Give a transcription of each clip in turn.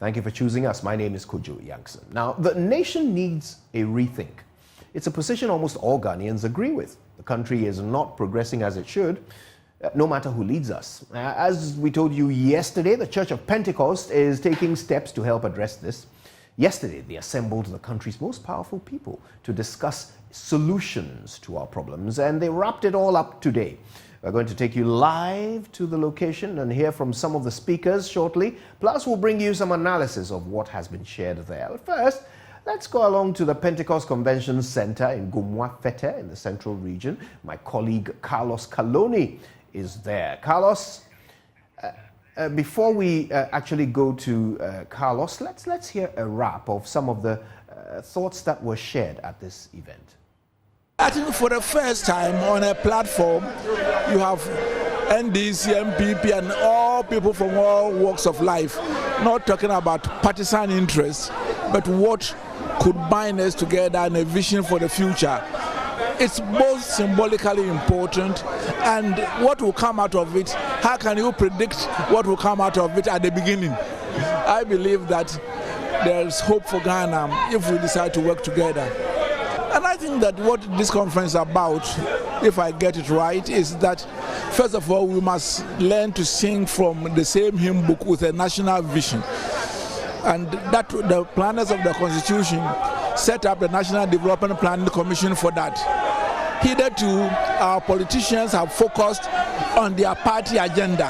Thank you for choosing us. My name is Kojo Yankson. Now, the nation needs a rethink. It's a position almost all Ghanaians agree with. The country is not progressing as it should, no matter who leads us. As we told you yesterday, the Church of Pentecost is taking steps to help address this. Yesterday, they assembled the country's most powerful people to discuss solutions to our problems, and they wrapped it all up today. We're going to take you live to the location and hear from some of the speakers shortly. Plus, we'll bring you some analysis of what has been shared there. First, let's go along to the Pentecost Convention Center in Gumwa Fete in the Central Region. My colleague Carlos Kaloni is there. Carlos, before we actually go to Carlos, let's hear a wrap of some of the thoughts that were shared at this event. I think for the first time on a platform, you have NDC, MPP, and all people from all walks of life, not talking about partisan interests, but what could bind us together and a vision for the future. It's both symbolically important, and what will come out of it, how can you predict what will come out of it at the beginning? I believe that there is hope for Ghana if we decide to work together. And I think that what this conference is about, if I get it right, is that first of all, we must learn to sing from the same hymn book with a national vision. And that the planners of the Constitution set up the National Development Planning Commission for that. Hitherto, our politicians have focused on their party agenda.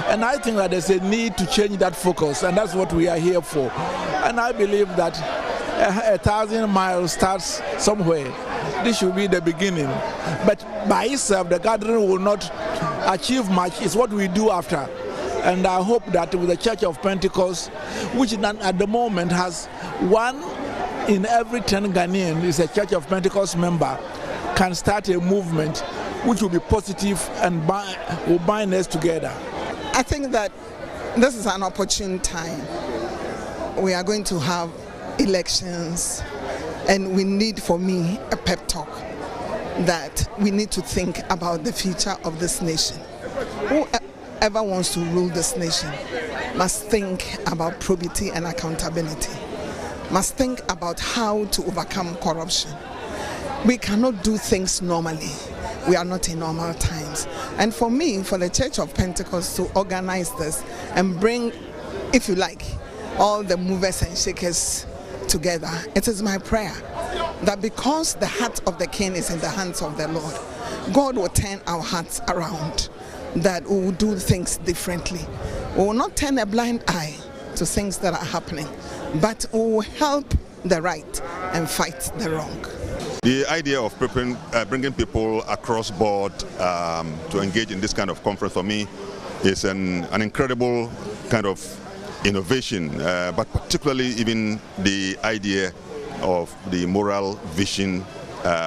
And I think that there's a need to change that focus, and that's what we are here for. And I believe that 1,000 miles starts somewhere. This should be the beginning. But by itself, the gathering will not achieve much. It's what we do after. And I hope that with the Church of Pentecost, which at the moment has 1 in every 10 Ghanaians is a Church of Pentecost member, can start a movement which will be positive and will bind us together. I think that this is an opportune time. We are going to have elections, and we need, for me, a pep talk that we need to think about the future of this nation. Whoever wants to rule this nation must think about probity and accountability, must think about how to overcome corruption. We cannot do things normally. We are not in normal times. And for me, for the Church of Pentecost to organize this and bring, if you like, all the movers and shakers together, it is my prayer that because the heart of the king is in the hands of the Lord, God will turn our hearts around, that we will do things differently. We will not turn a blind eye to things that are happening, but we will help the right and fight the wrong. The idea of bringing people across board to engage in this kind of conference for me is an incredible kind of innovation, but particularly even the idea of the moral vision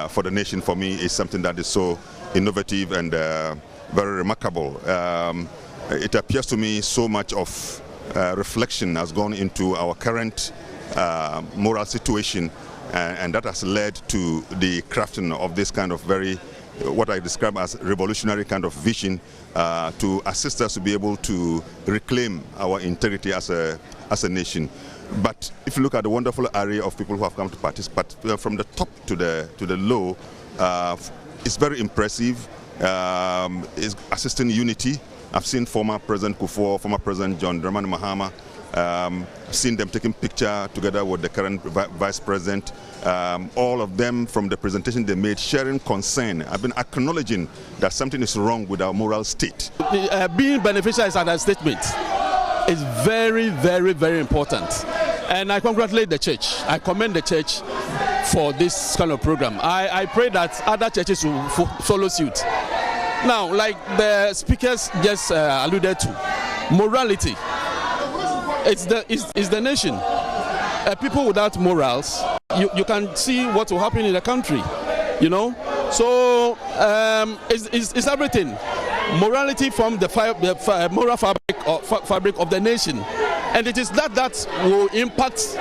for the nation for me is something that is so innovative and very remarkable. It appears to me so much of reflection has gone into our current moral situation, and that has led to the crafting of this kind of very, what I describe as revolutionary kind of vision to assist us to be able to reclaim our integrity as a nation. But if you look at the wonderful array of people who have come to participate, from the top to the low, it's very impressive. It's assisting unity. I've seen former President Kufuor, former President John Dramani Mahama. I've seen them taking picture together with the current Vice President. All of them, from the presentation they made, sharing concern. I've been acknowledging that something is wrong with our moral state. Being beneficial is an statement. It's very, very, very important. And I congratulate the church. I commend the church for this kind of program. I pray that other churches will follow suit. Now, like the speakers just alluded to, morality. It's the nation. People without morals, you can see what will happen in the country, you know. So it's everything. Morality from the moral fabric of the nation, and it is that will impact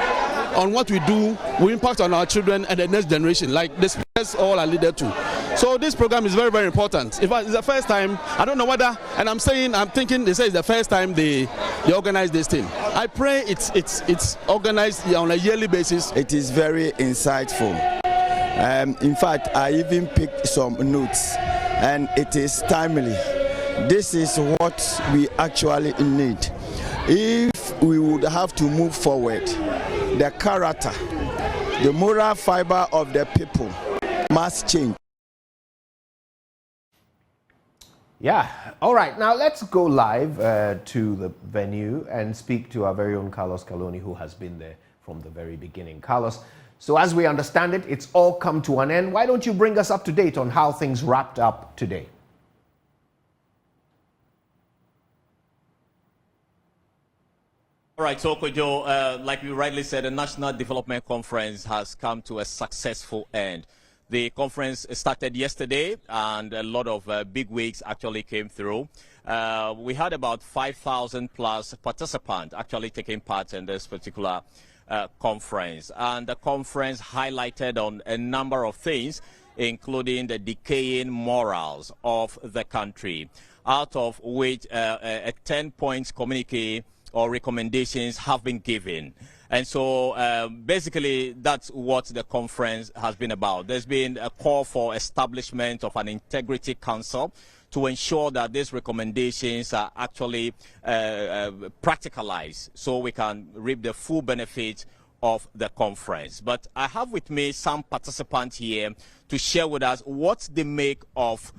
on what we do, will impact on our children and the next generation, like the speakers all alluded to. So this program is very, very important. In fact, it's the first time, I don't know whether, and I'm thinking they say it's the first time they organize this thing. I pray it's organized on a yearly basis. It is very insightful. In fact, I even picked some notes, and it is timely. This is what we actually need. If we would have to move forward, the character, the moral fiber of the people must change. Yeah. All right. Now let's go live to the venue and speak to our very own Carlos Caloni, who has been there from the very beginning. Carlos, so as we understand it, it's all come to an end. Why don't you bring us up to date on how things wrapped up today? All right, so Kojo, like you rightly said, the National Development Conference has come to a successful end. The conference started yesterday, and a lot of big wigs actually came through. We had about 5,000 plus participants actually taking part in this particular conference. And the conference highlighted on a number of things, including the decaying morals of the country, out of which a 10-point communique or recommendations have been given. And so basically that's what the conference has been about. There's been a call for establishment of an integrity council to ensure that these recommendations are actually practicalized so we can reap the full benefit of the conference. But I have with me some participants here to share with us what they make of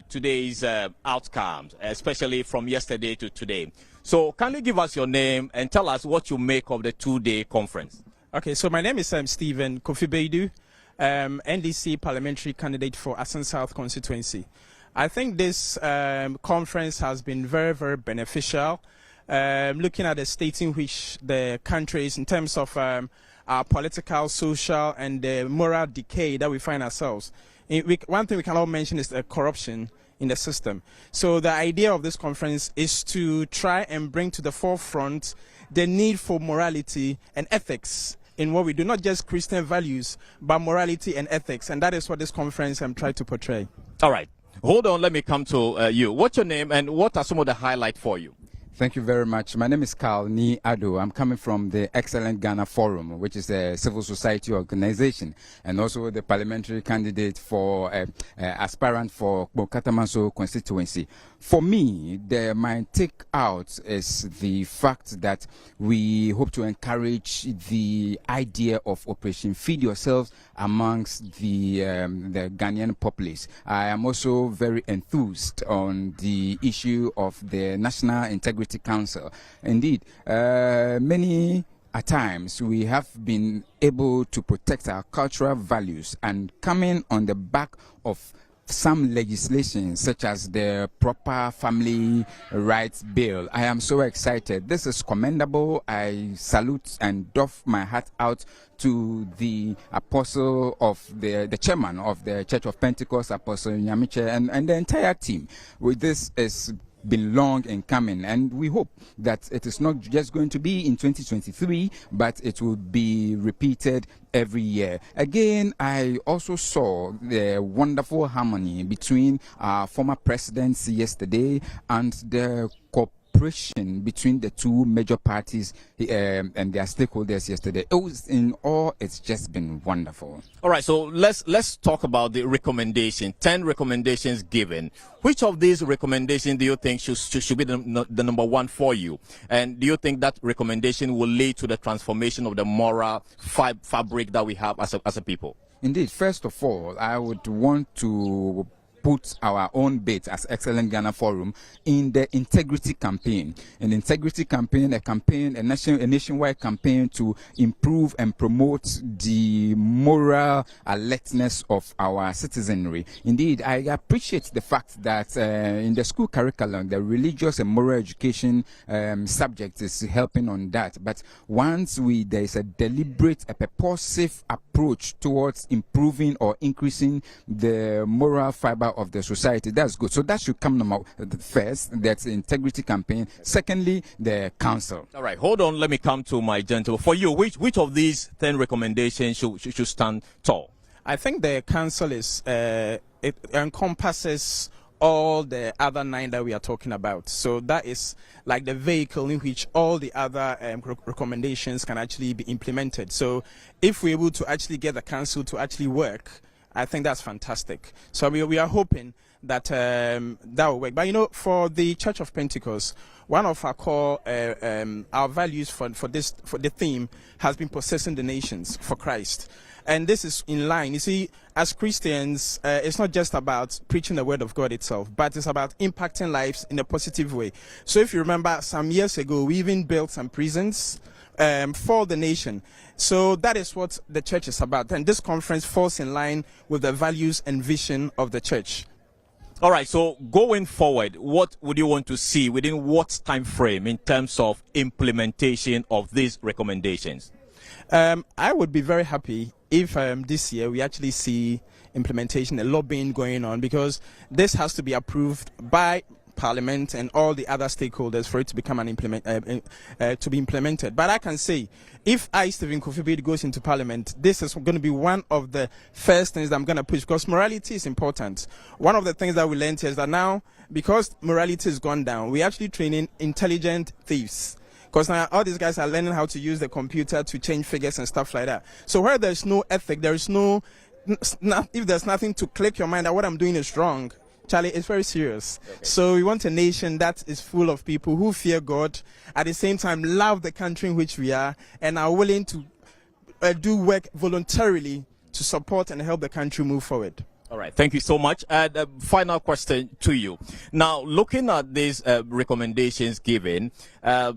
today's outcomes, especially from yesterday to today. So can you give us your name and tell us what you make of the two-day conference? Okay, so my name is Stephen Kofi Beidu, NDC parliamentary candidate for Asan South constituency. I think this conference has been very, very beneficial, looking at the state in which the country is in terms of our political, social, and moral decay that we find ourselves. One thing we can all mention is the corruption in the system. So the idea of this conference is to try and bring to the forefront the need for morality and ethics in what we do, not just Christian values, but morality and ethics. And that is what this conference tried to portray. All right. Hold on, let me come to you. What's your name and what are some of the highlights for you? Thank you very much. My name is Carl Ni Ado. I'm coming from the Excellent Ghana Forum, which is a civil society organization, and also the parliamentary candidate for aspirant for Bokatamanso constituency. For me, my take out is the fact that we hope to encourage the idea of Operation Feed Yourself amongst the Ghanaian populace. I am also very enthused on the issue of the National Integrity Council. Indeed, many at times we have been able to protect our cultural values, and coming on the back of some legislation such as the Proper Family Rights Bill. I am so excited. This is commendable. I salute and doff my hat out to the apostle of the chairman of the Church of Pentecost, Apostle Nyamiche, and the entire team. With this is been long in coming, and we hope that it is not just going to be in 2023, but it will be repeated every year. Again, I also saw the wonderful harmony between our former presidents yesterday and the cooperation between the two major parties and their stakeholders yesterday. It was, in all, it's just been wonderful. All right, so let's talk about the recommendation. 10 recommendations given. Which of these recommendations do you think should be the number one for you? And do you think that recommendation will lead to the transformation of the moral fabric that we have as a people? Indeed. First of all, I would want to put our own bit as Excellent Ghana Forum in the integrity campaign. An integrity campaign, a nationwide campaign to improve and promote the moral alertness of our citizenry. Indeed, I appreciate the fact that in the school curriculum, the religious and moral education subject is helping on that. But once there is a deliberate, a purposive approach towards improving or increasing the moral fiber of the society, that's good. So that should come number first. That's the integrity campaign. Secondly, the council. All right, hold on. Let me come to my gentle. For you, which of these 10 recommendations should stand tall? I think the council is it encompasses all the other 9 that we are talking about. So that is like the vehicle in which all the other recommendations can actually be implemented. So if we're able to actually get the council to actually work, I think that's fantastic. So we are hoping that that will work. But you know, for the Church of Pentecost, one of our core our values for the theme has been possessing the nations for Christ. And this is in line. You see, as Christians, it's not just about preaching the word of God itself, but it's about impacting lives in a positive way. So if you remember, some years ago, we even built some prisons for the nation. So that is what the church is about. And this conference falls in line with the values and vision of the church. All right, so going forward, what would you want to see within what time frame in terms of implementation of these recommendations? I would be very happy if this year we actually see implementation, a lobbying going on, because this has to be approved by Parliament and all the other stakeholders for it to become to be implemented. But I can say, if I, Stephen Kofi Baidu, goes into Parliament, this is going to be one of the first things that I'm going to push, because morality is important. One of the things that we learned here is that now, because morality has gone down, we're actually training intelligent thieves. Because now all these guys are learning how to use the computer to change figures and stuff like that. So where there's no ethic, there is if there's nothing to click your mind that what I'm doing is wrong, Charlie, it's very serious. Okay. So we want a nation that is full of people who fear God, at the same time love the country in which we are, and are willing to do work voluntarily to support and help the country move forward. All right, thank you so much. The final question to you. Now, looking at these recommendations given,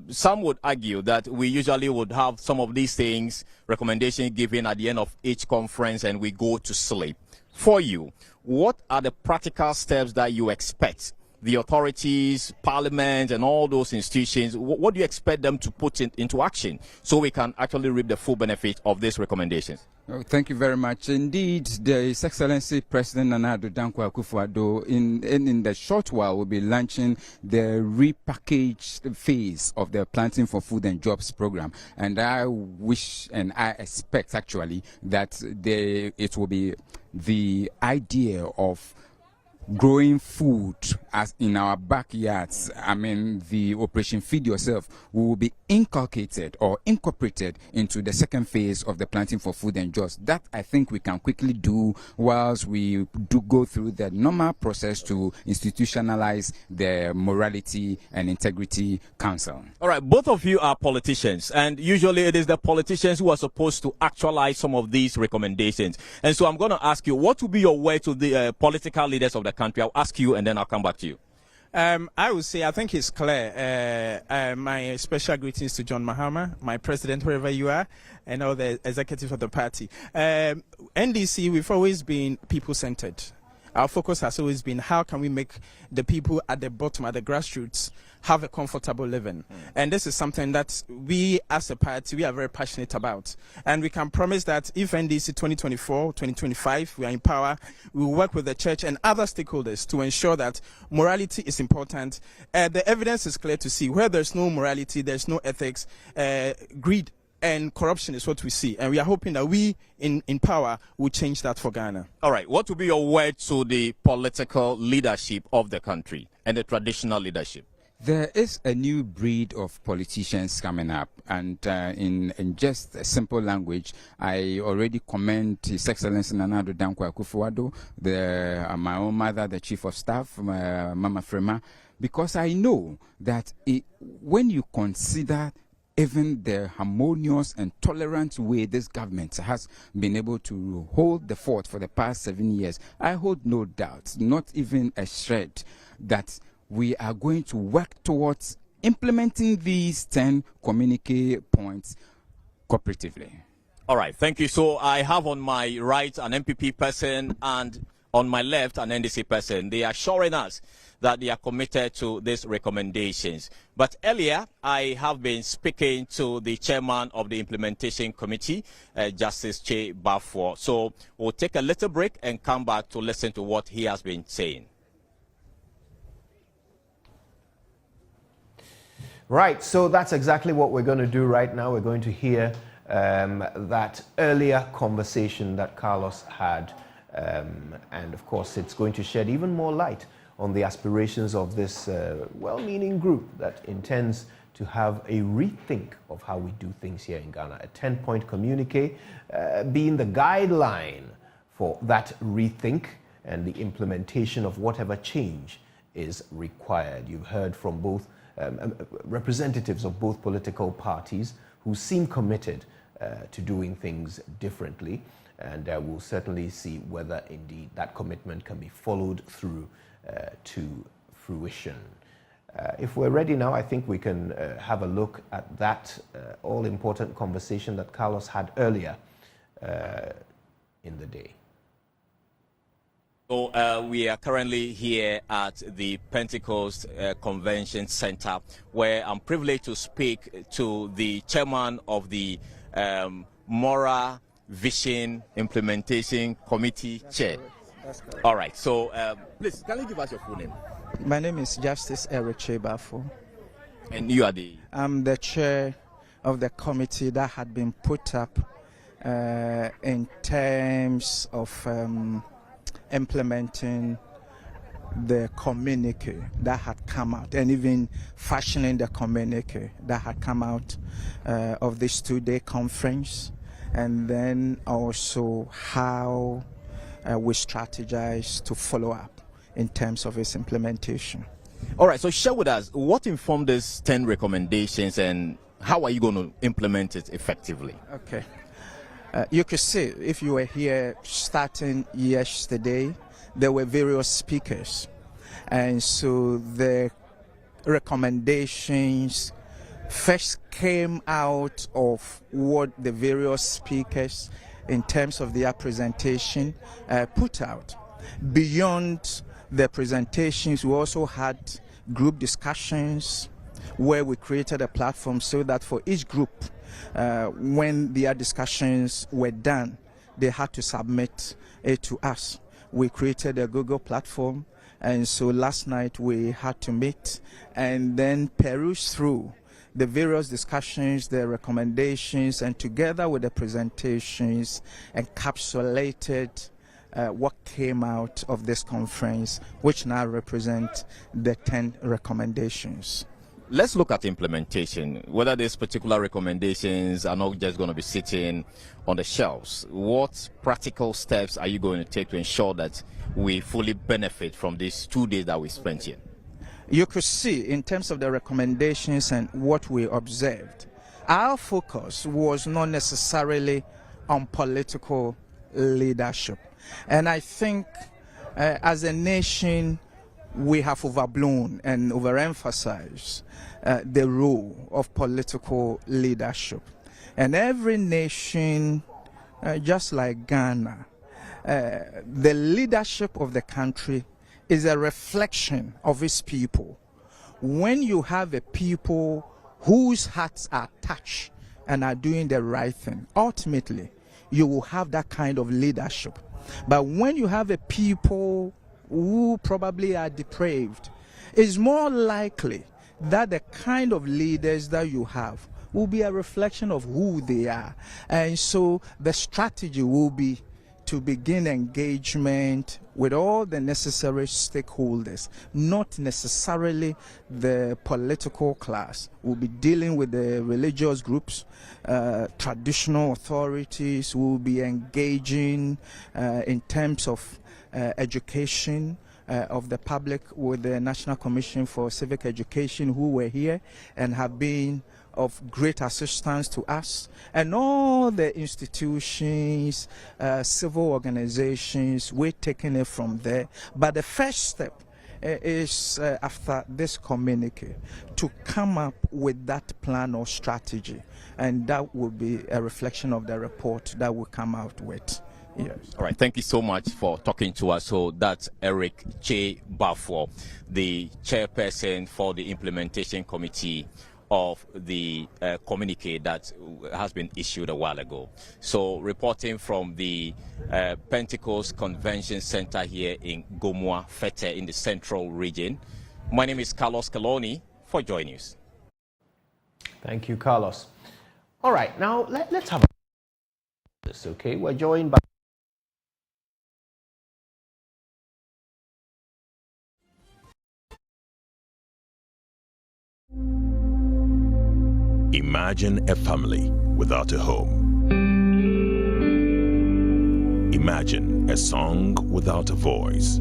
some would argue that we usually would have some of these things, recommendations given at the end of each conference, and we go to sleep. For you, what are the practical steps that you expect the authorities, Parliament, and all those institutions, what do you expect them to put into action so we can actually reap the full benefit of these recommendations? Oh, thank you very much. Indeed, His Excellency President Nana Addo Dankwa Akufo-Addo in the short while will be launching the repackaged phase of the Planting for Food and Jobs program. And I wish and I expect actually that it will be the idea of growing food as in our backyards. I mean, the Operation Feed Yourself will be inculcated or incorporated into the second phase of the Planting for Food and Jobs. That I think we can quickly do whilst we do go through the normal process to institutionalize the Morality and Integrity Council. All right, both of you are politicians, and usually it is the politicians who are supposed to actualize some of these recommendations. And so I'm going to ask you, what will be your word to the political leaders of the country? I'll ask you and then I'll come back to you. I would say, I think it's clear. My special greetings to John Mahama, my president, wherever you are, and all the executives of the party. NDC, we've always been people-centered. Our focus has always been how can we make the people at the bottom, at the grassroots, have a comfortable living. And this is something that we as a party, we are very passionate about. And we can promise that if NDC 2024, 2025, we are in power, we will work with the church and other stakeholders to ensure that morality is important. The evidence is clear to see where there's no morality, there's no ethics, greed and corruption is what we see. And we are hoping that we in power will change that for Ghana. All right. What will be your word to the political leadership of the country and the traditional leadership? There is a new breed of politicians coming up, and in just a simple language, I already commend His Excellency Nana Addo Dankwa Akufo-Addo, my own mother, the Chief of Staff, Mama Frema, because I know that when you consider even the harmonious and tolerant way this government has been able to hold the fort for the past 7 years, I hold no doubt, not even a shred, that we are going to work towards implementing these 10 communique points cooperatively. All right, thank you. So I have on my right an MPP person and on my left an NDC person. They are assuring us that they are committed to these recommendations. But earlier, I have been speaking to the chairman of the implementation committee, Justice Che Bafo. So we'll take a little break and come back to listen to what he has been saying. Right, so that's exactly what we're going to do right now. We're going to hear that earlier conversation that Carlos had. And of course, it's going to shed even more light on the aspirations of this well-meaning group that intends to have a rethink of how we do things here in Ghana. A 10-point communique being the guideline for that rethink and the implementation of whatever change is required. You've heard from both representatives of both political parties who seem committed to doing things differently, and we'll certainly see whether indeed that commitment can be followed through to fruition. If we're ready now, I think we can have a look at that all-important conversation that Carlos had earlier in the day. So we are currently here at the Pentecost Convention Center, where I'm privileged to speak to the chairman of the Moral Vision Implementation Committee Chair. All right, so please, can you give us your full name? My name is Justice Eric Chebafo. And you are the? I'm the chair of the committee that had been put up in terms of implementing the communique that had come out, and even fashioning the communique that had come out of this two-day conference, and then also how we strategize to follow up in terms of its implementation. All right, so share with us what informed these 10 recommendations and how are you going to implement it effectively? Okay. You could see, if you were here starting yesterday, there were various speakers. And so the recommendations first came out of what the various speakers, in terms of their presentation, put out. Beyond the presentations, we also had group discussions where we created a platform so that for each group, when their discussions were done, they had to submit it to us. We created a Google platform, and so last night we had to meet and then peruse through the various discussions, the recommendations, and together with the presentations, encapsulated what came out of this conference, which now represent the 10 recommendations. Let's look at implementation, whether these particular recommendations are not just going to be sitting on the shelves. What practical steps are you going to take to ensure that we fully benefit from these 2 days that we spent here? You could see in terms of the recommendations and what we observed, our focus was not necessarily on political leadership. And I think as a nation, we have overblown and overemphasized the role of political leadership. And every nation, just like Ghana, the leadership of the country is a reflection of its people. When you have a people whose hearts are touched and are doing the right thing, ultimately, you will have that kind of leadership. But when you have a people who probably are depraved, it's more likely that the kind of leaders that you have will be a reflection of who they are. And so the strategy will be to begin engagement with all the necessary stakeholders, not necessarily the political class. We'll be dealing with the religious groups, traditional authorities. We'll be engaging in terms of education of the public with the National Commission for Civic Education, who were here and have been of great assistance to us, and all the institutions, civil organizations. We're taking it from there. But the first step is after this communique to come up with that plan or strategy, and that will be a reflection of the report that will come out with. Yes. All right, thank you so much for talking to us. So that's Eric Chebafo, the chairperson for the implementation committee of the communique that has been issued a while ago. So reporting from the Pentecost Convention Center here in Gomua, Fete in the central region, my name is Carlos Kaloni for Joy News. Thank you, Carlos. All right, now let's have this, okay? We're joined by Imagine a family without a home. Imagine a song without a voice.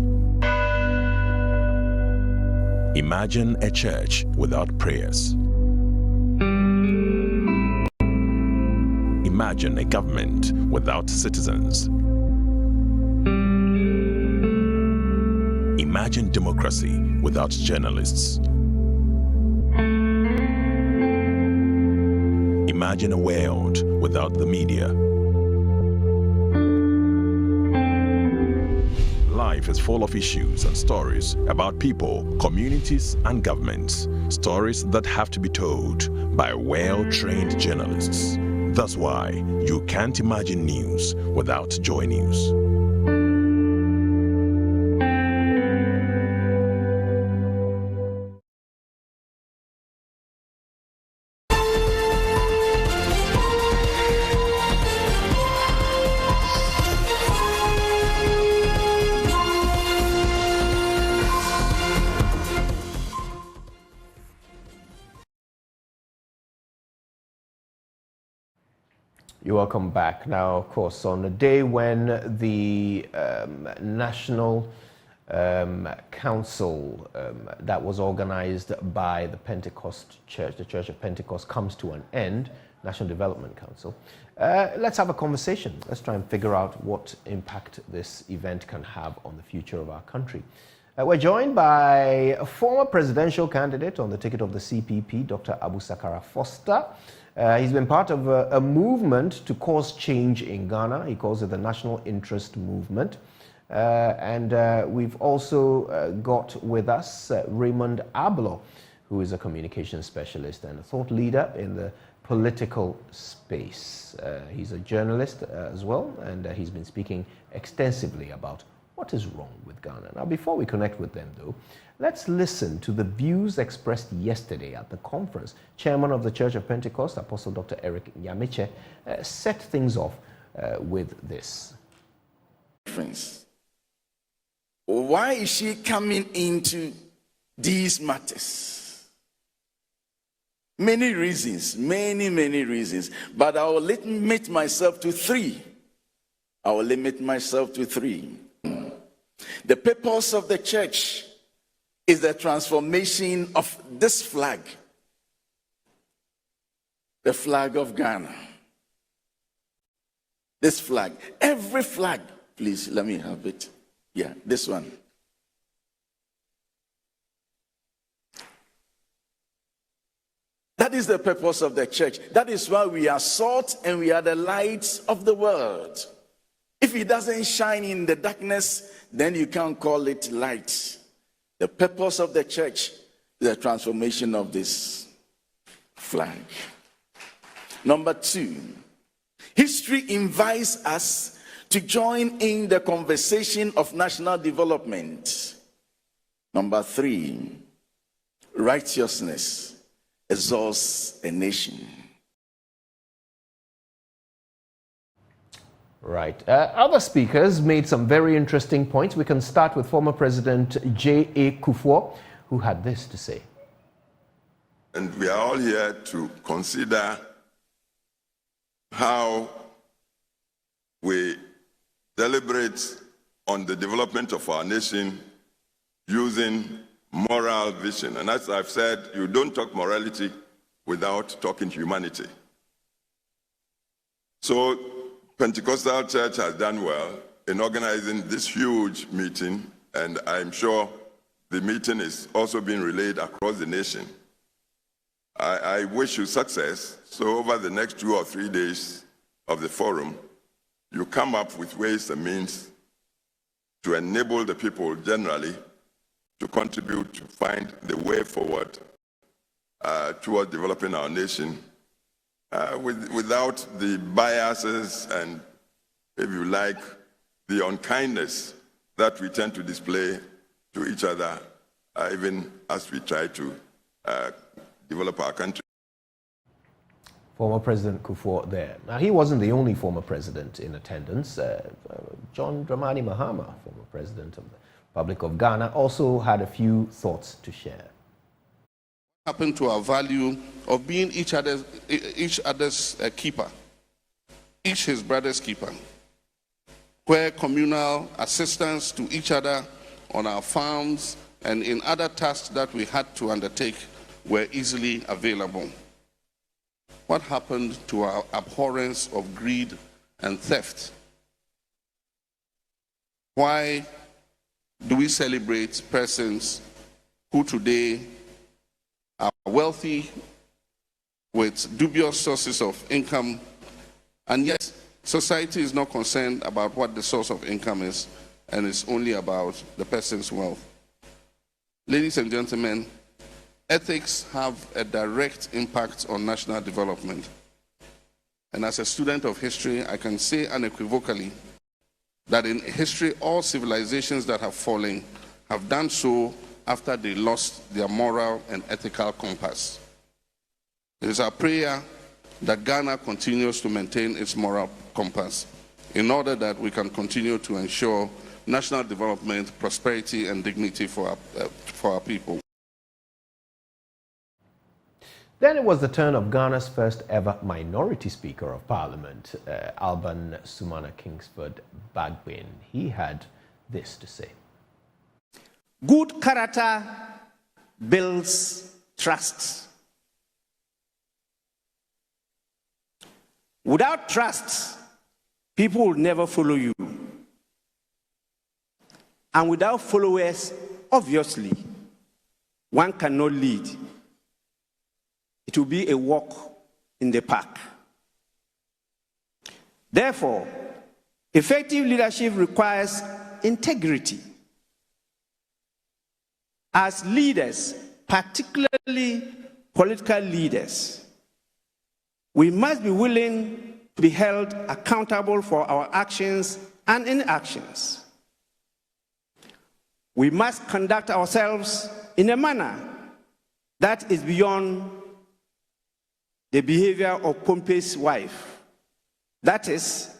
Imagine a church without prayers. Imagine a government without citizens. Imagine democracy without journalists. Imagine a world without the media. Life is full of issues and stories about people, communities, and governments. Stories that have to be told by well-trained journalists. That's why you can't imagine news without Joy News. You're welcome back. Now, of course, on a day when the National Council that was organized by the Pentecost Church, the Church of Pentecost, comes to an end, National Development Council, let's have a conversation. Let's try and figure out what impact this event can have on the future of our country. We're joined by a former presidential candidate on the ticket of the CPP, Dr. Abu Sakara Foster. He's been part of a movement to cause change in Ghana. He calls it the National Interest Movement. We've also got with us Raymond Ablo, who is a communications specialist and a thought leader in the political space. He's a journalist as well, and he's been speaking extensively about what is wrong with Ghana. Now, before we connect with them, though, let's listen to the views expressed yesterday at the conference. Chairman of the Church of Pentecost, Apostle Dr. Eric Nyamiche, set things off with this. Why is she coming into these matters? Many reasons, many reasons. But I will limit myself to three. The purpose of the church is the transformation of this flag, the flag of Ghana. This flag, every flag, please let me have it. Yeah, this one. That is the purpose of the church. That is why we are salt and we are the lights of the world. If it doesn't shine in the darkness, then you can't call it light. The purpose of the church is the transformation of this flag. Number two, history invites us to join in the conversation of national development. Number three, righteousness exalts a nation. Right. Other speakers made some very interesting points. We can start with former President J.A. Kufuor, who had this to say. And we are all here to consider how we deliberate on the development of our nation using moral vision. And as I've said, you don't talk morality without talking humanity. So Pentecostal Church has done well in organizing this huge meeting, and I'm sure the meeting is also being relayed across the nation. I wish you success. So over the next 2 or 3 days of the forum, you come up with ways and means to enable the people generally to contribute to find the way forward towards developing our nation without the biases and, if you like, the unkindness that we tend to display to each other, even as we try to develop our country. Former President Kufuor there. Now, he wasn't the only former president in attendance. John Dramani Mahama, former president of the Republic of Ghana, also had a few thoughts to share. Happened to our value of being each other's keeper, each his brother's keeper, where communal assistance to each other on our farms and in other tasks that we had to undertake were easily available. What happened to our abhorrence of greed and theft? Why do we celebrate persons who today are wealthy with dubious sources of income, and yet society is not concerned about what the source of income is, and it's only about the person's wealth? Ladies and gentlemen, ethics have a direct impact on national development. And as a student of history, I can say unequivocally that in history, all civilizations that have fallen have done so after they lost their moral and ethical compass. It is our prayer that Ghana continues to maintain its moral compass in order that we can continue to ensure national development, prosperity, and dignity for our people. Then it was the turn of Ghana's first ever minority Speaker of Parliament, Alban Sumana Kingsford Bagbin. He had this to say. Good character builds trust. Without trust, people will never follow you. And without followers, obviously, one cannot lead. It will be a walk in the park. Therefore, effective leadership requires integrity. As leaders, particularly political leaders, we must be willing to be held accountable for our actions and inactions. We must conduct ourselves in a manner that is beyond the behavior of Pompey's wife, that is,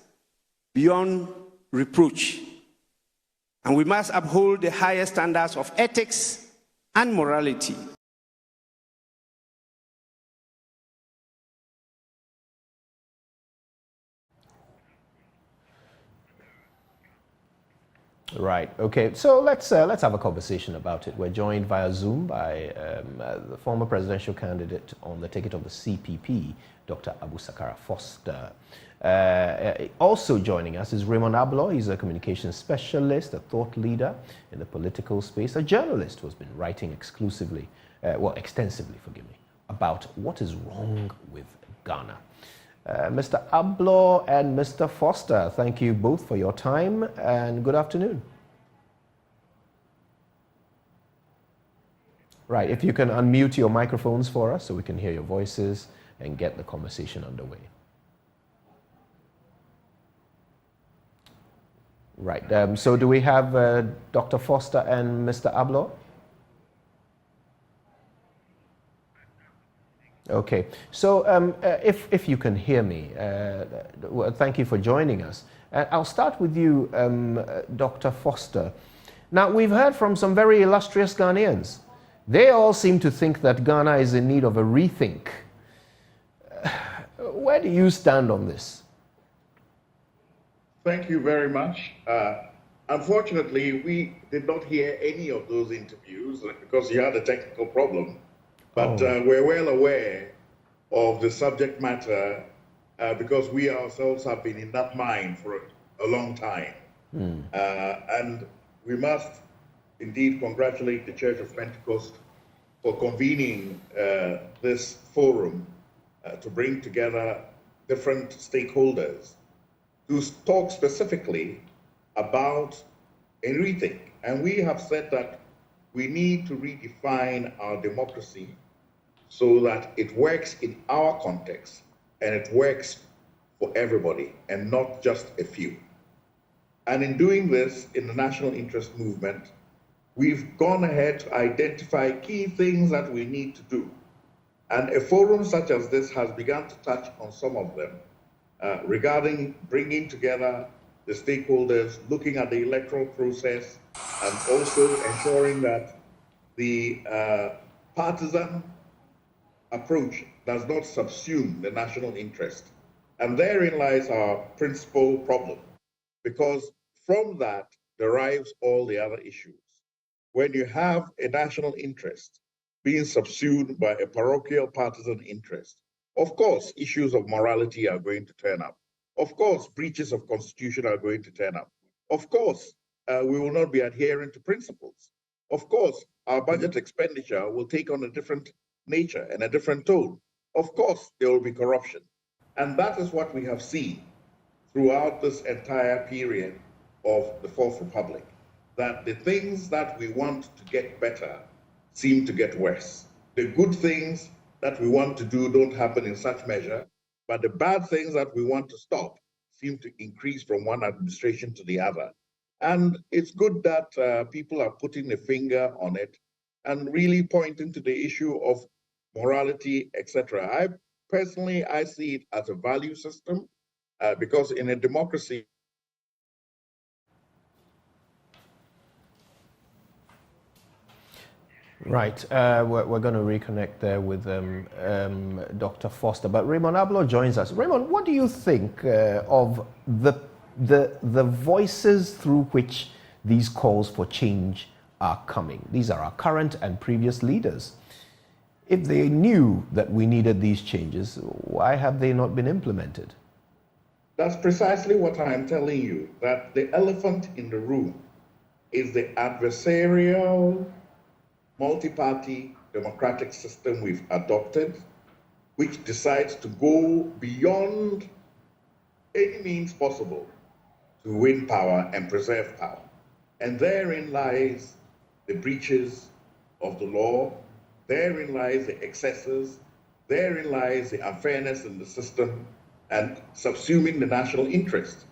beyond reproach. And we must uphold the highest standards of ethics and morality. Right. Okay. So let's have a conversation about it. We're joined via Zoom by the former presidential candidate on the ticket of the CPP, Dr. Abusakara Foster. Also joining us is Raymond Abloh. He's a communications specialist, a thought leader in the political space, a journalist who has been writing extensively, forgive me, about what is wrong with Ghana. Mr. Abloh and Mr. Foster, thank you both for your time and good afternoon. Right, if you can unmute your microphones for us so we can hear your voices and get the conversation underway. Right, so do we have Dr. Foster and Mr. Abloh? Okay, so if you can hear me, thank you for joining us. I'll start with you, Dr. Foster. Now, we've heard from some very illustrious Ghanaians. They all seem to think that Ghana is in need of a rethink. Where do you stand on this? Thank you very much. Unfortunately, we did not hear any of those interviews because you had a technical problem. But we're well aware of the subject matter because we ourselves have been in that mine for a long time. And we must indeed congratulate the Church of Pentecost for convening this forum to bring together different stakeholders to talk specifically about a rethink. And we have said that we need to redefine our democracy so that it works in our context and it works for everybody and not just a few. And in doing this, in the national interest movement, we've gone ahead to identify key things that we need to do. And a forum such as this has begun to touch on some of them regarding bringing together the stakeholders, looking at the electoral process, and also ensuring that the partisan approach does not subsume the national interest. And therein lies our principal problem, because from that derives all the other issues. When you have a national interest being subsumed by a parochial partisan interest, of course, issues of morality are going to turn up. Of course, breaches of constitution are going to turn up. Of course, we will not be adhering to principles. Of course, our budget expenditure will take on a different nature and a different tone. Of course, there will be corruption. And that is what we have seen throughout this entire period of the Fourth Republic, that the things that we want to get better seem to get worse. The good things that we want to do don't happen in such measure, but the bad things that we want to stop seem to increase from one administration to the other. And it's good that people are putting a finger on it and really pointing to the issue of morality, etc. I see it as a value system because in a democracy, Right, we're going to reconnect there with Dr. Foster, but Raymond Abloh joins us. Raymond, what do you think of the voices through which these calls for change are coming? These are our current and previous leaders. If they knew that we needed these changes, why have they not been implemented? That's precisely what I'm telling you, that the elephant in the room is the adversarial multi-party democratic system we've adopted, which decides to go beyond any means possible to win power and preserve power. And therein lies the breaches of the law, therein lies the excesses, therein lies the unfairness in the system and subsuming the national interest.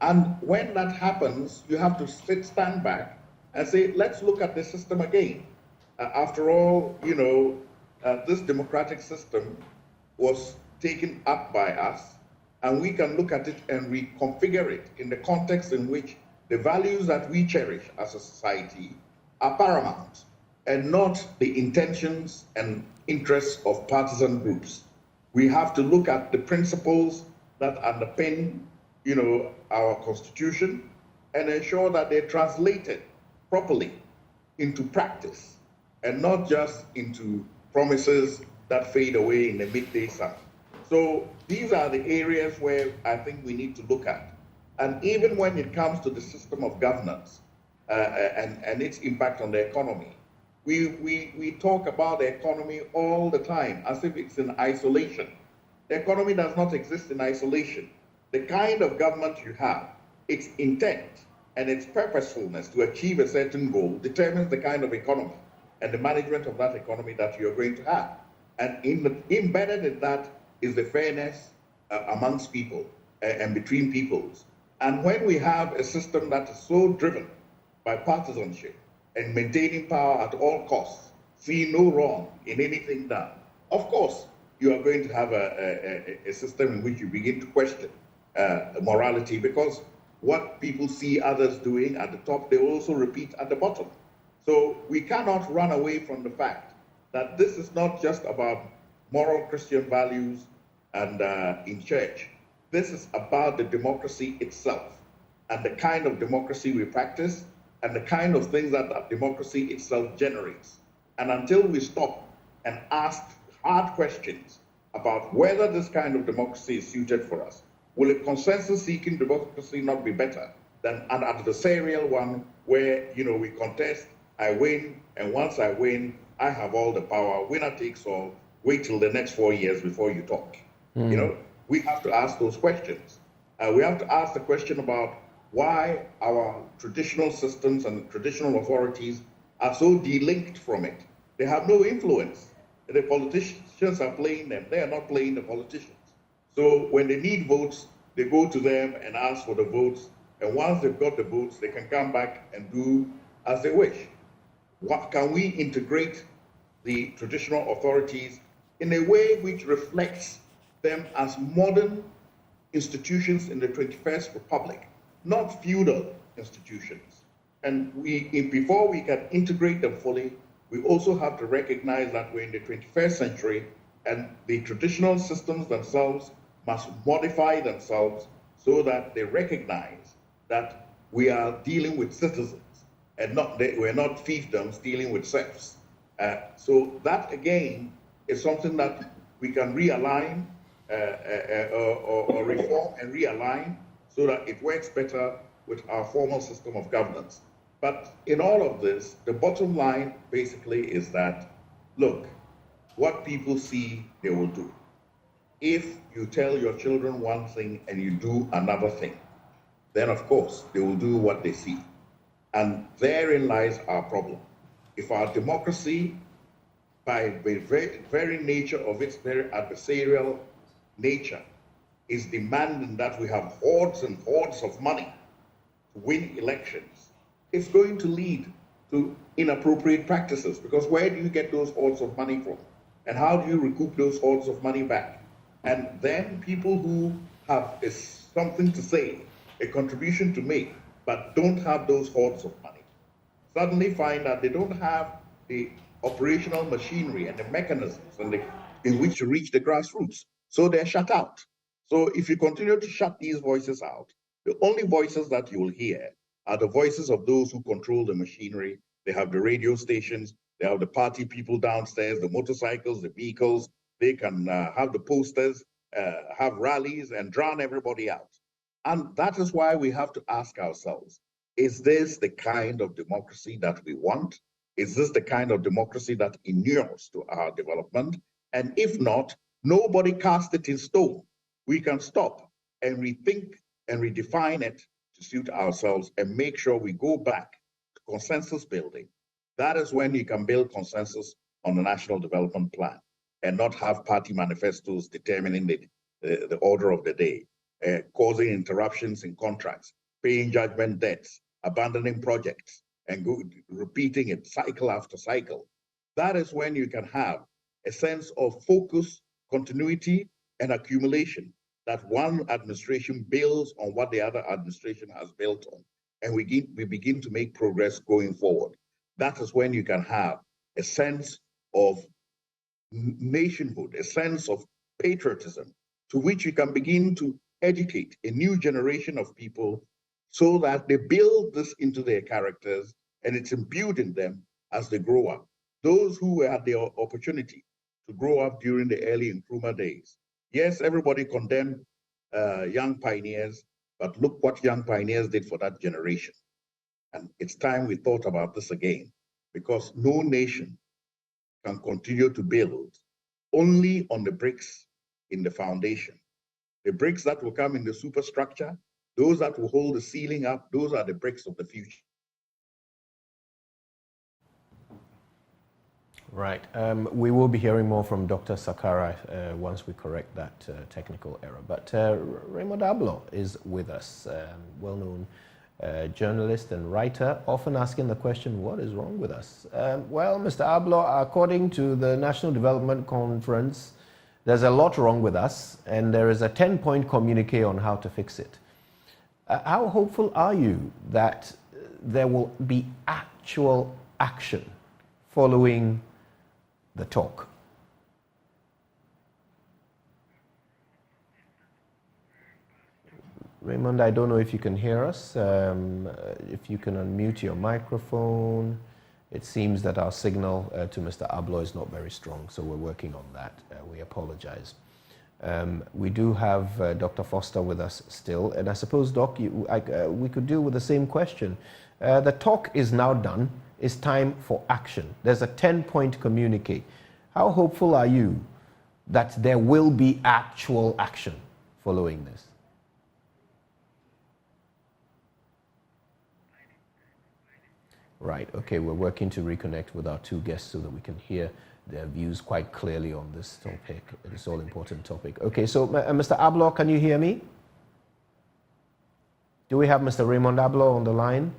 And when that happens, you have to stand back and say, let's look at the system again. After all, this democratic system was taken up by us, and we can look at it and reconfigure it in the context in which the values that we cherish as a society are paramount, and not the intentions and interests of partisan groups. We have to look at the principles that underpin, our Constitution and ensure that they're translated properly into practice, and not just into promises that fade away in the midday sun. So these are the areas where I think we need to look at. And even when it comes to the system of governance and its impact on the economy, we talk about the economy all the time as if it's in isolation. The economy does not exist in isolation. The kind of government you have, its intent and its purposefulness to achieve a certain goal determines the kind of economy and the management of that economy that you're going to have. And embedded in that is the fairness amongst people and between peoples. And when we have a system that is so driven by partisanship and maintaining power at all costs, seeing no wrong in anything done, of course, you are going to have a system in which you begin to question morality, because what people see others doing at the top, they also repeat at the bottom. So we cannot run away from the fact that this is not just about moral Christian values and in church. This is about the democracy itself and the kind of democracy we practice and the kind of things that that democracy itself generates. And until we stop and ask hard questions about whether this kind of democracy is suited for us, will a consensus-seeking democracy not be better than an adversarial one where, we contest, I win, and once I win, I have all the power, winner takes all, wait till the next 4 years before you talk. We have to ask those questions. We have to ask the question about why our traditional systems and traditional authorities are so delinked from it. They have no influence. The politicians are playing them. They are not playing the politicians. So when they need votes, they go to them and ask for the votes. And once they've got the votes, they can come back and do as they wish. What can we integrate the traditional authorities in a way which reflects them as modern institutions in the 21st Republic, not feudal institutions. And before we can integrate them fully, we also have to recognize that we're in the 21st century and the traditional systems themselves must modify themselves so that they recognize that we are dealing with citizens and we're not fiefdoms dealing with serfs. So that again is something that we can realign or reform and realign so that it works better with our formal system of governance. But in all of this, the bottom line basically is that, look, what people see, they will do. If you tell your children one thing and you do another thing, then of course they will do what they see. And therein lies our problem. If our democracy, by the very nature of its very adversarial nature, is demanding that we have hordes and hordes of money to win elections, it's going to lead to inappropriate practices, because where do you get those hordes of money from? And how do you recoup those hordes of money back? And then people who have something to say, a contribution to make, but don't have those hordes of money, suddenly find that they don't have the operational machinery and the mechanisms in which to reach the grassroots. So they're shut out. So if you continue to shut these voices out, the only voices that you will hear are the voices of those who control the machinery. They have the radio stations, they have the party people downstairs, the motorcycles, the vehicles. They can have the posters, have rallies and drown everybody out. And that is why we have to ask ourselves, is this the kind of democracy that we want? Is this the kind of democracy that inures to our development? And if not, nobody cast it in stone. We can stop and rethink and redefine it to suit ourselves and make sure we go back to consensus building. That is when you can build consensus on the National Development Plan and not have party manifestos determining the order of the day, causing interruptions in contracts, paying judgment debts, abandoning projects, and repeating it cycle after cycle. That is when you can have a sense of focus, continuity, and accumulation, that one administration builds on what the other administration has built on, and we begin to make progress going forward. That is when you can have a sense of nationhood, a sense of patriotism, to which you can begin to educate a new generation of people so that they build this into their characters and it's imbued in them as they grow up. Those who had the opportunity to grow up during the early Nkrumah days. Yes, everybody condemned young pioneers, but look what young pioneers did for that generation. And it's time we thought about this again, because no nation can continue to build only on the bricks in the foundation. The bricks that will come in the superstructure, those that will hold the ceiling up, those are the bricks of the future. Right. We will be hearing more from Dr. Sakkara once we correct that technical error. But Raymond Abloh is with us, well-known journalist and writer, often asking the question, what is wrong with us? Well, Mr. Abloh, according to the National Development Conference, there's a lot wrong with us, and there is a 10-point communique on how to fix it. How hopeful are you that there will be actual action following the talk? Raymond, I don't know if you can hear us. If you can unmute your microphone. It seems that our signal to Mr. Abloh is not very strong, so we're working on that. We apologize. We do have Dr. Foster with us still, and I suppose, Doc, we could deal with the same question. The talk is now done. It's time for action. There's a 10-point communique. How hopeful are you that there will be actual action following this? Right, okay, we're working to reconnect with our two guests so that we can hear their views quite clearly on this topic, this all-important topic. Okay, so Mr. Abloh, can you hear me? Do we have Mr. Raymond Abloh on the line?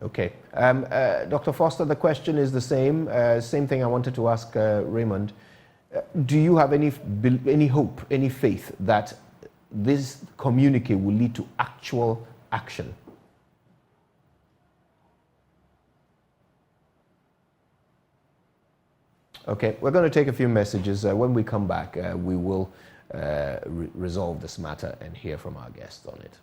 Okay. Dr. Foster, the question is the same. Same thing I wanted to ask Raymond. Do you have any hope, any faith that this communique will lead to actual action? Okay, we're going to take a few messages. When we come back, we will resolve this matter and hear from our guests on it.